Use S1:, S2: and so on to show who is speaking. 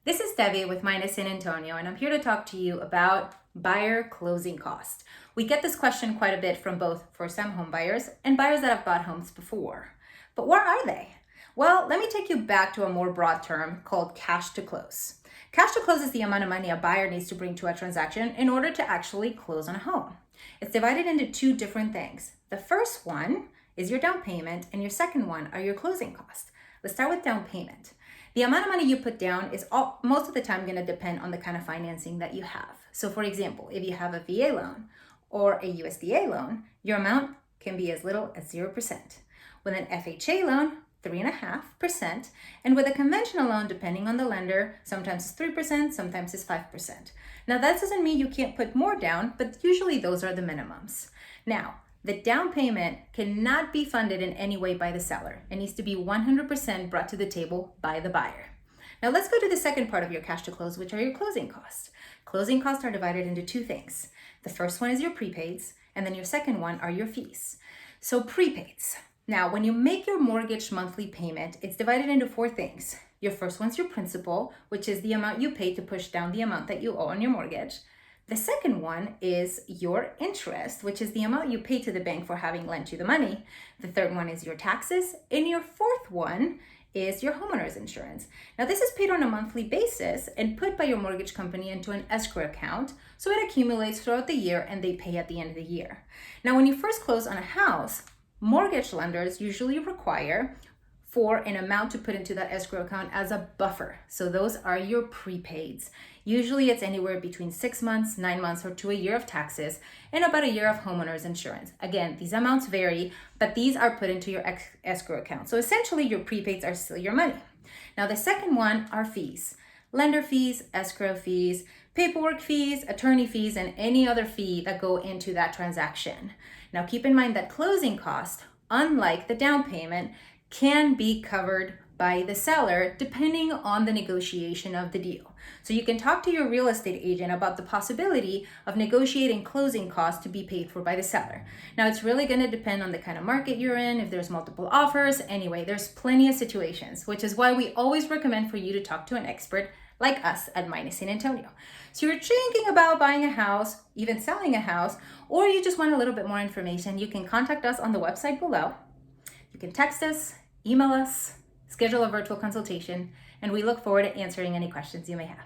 S1: This is Debbie with Minus San Antonio, and I'm here to talk to you about buyer closing cost. We get this question quite a bit from both first-time home buyers and buyers that have bought homes before. But where are they? Well, let me take you back to a more broad term called cash to close. Cash to close is the amount of money a buyer needs to bring to a transaction in order to actually close on a home. It's divided into two different things. The first one is your down payment, and your second one are your closing costs. Let's start with down payment. The amount of money you put down is most of the time going to depend on the kind of financing that you have. So for example, if you have a VA loan or a USDA loan, your amount can be as little as 0%. With an FHA loan, 3.5%, and with a conventional loan, depending on the lender, sometimes it's 3%, sometimes it's 5%. Now that doesn't mean you can't put more down, but usually those are the minimums. Now, the down payment cannot be funded in any way by the seller. It needs to be 100% brought to the table by the buyer. Now let's go to the second part of your cash to close, which are your closing costs. Closing costs are divided into two things. The first one is your prepaids, and then your second one are your fees. So prepaids. Now, when you make your mortgage monthly payment, it's divided into four things. Your first one's your principal, which is the amount you pay to push down the amount that you owe on your mortgage. The second one is your interest, which is the amount you pay to the bank for having lent you the money. The third one is your taxes. And your fourth one is your homeowner's insurance. Now, this is paid on a monthly basis and put by your mortgage company into an escrow account, so it accumulates throughout the year and they pay at the end of the year. Now, when you first close on a house, mortgage lenders usually require for an amount to put into that escrow account as a buffer. So those are your prepaids. Usually it's anywhere between 6 months, 9 months, or to a year of taxes, and about a year of homeowner's insurance. Again, these amounts vary, but these are put into your escrow account. So essentially your prepaids are still your money. Now the second one are fees. Lender fees, escrow fees, paperwork fees, attorney fees, and any other fee that go into that transaction. Now keep in mind that closing costs, unlike the down payment, can be covered by the seller depending on the negotiation of the deal. So you can talk to your real estate agent about the possibility of negotiating closing costs to be paid for by the seller. Now it's really going to depend on the kind of market you're in, if there's multiple offers. Anyway, there's plenty of situations, which is why we always recommend for you to talk to an expert like us at Minus San Antonio. So you're thinking about buying a house, even selling a house, or you just want a little bit more information, you can contact us on the website below. You can text us, email us, schedule a virtual consultation, and we look forward to answering any questions you may have.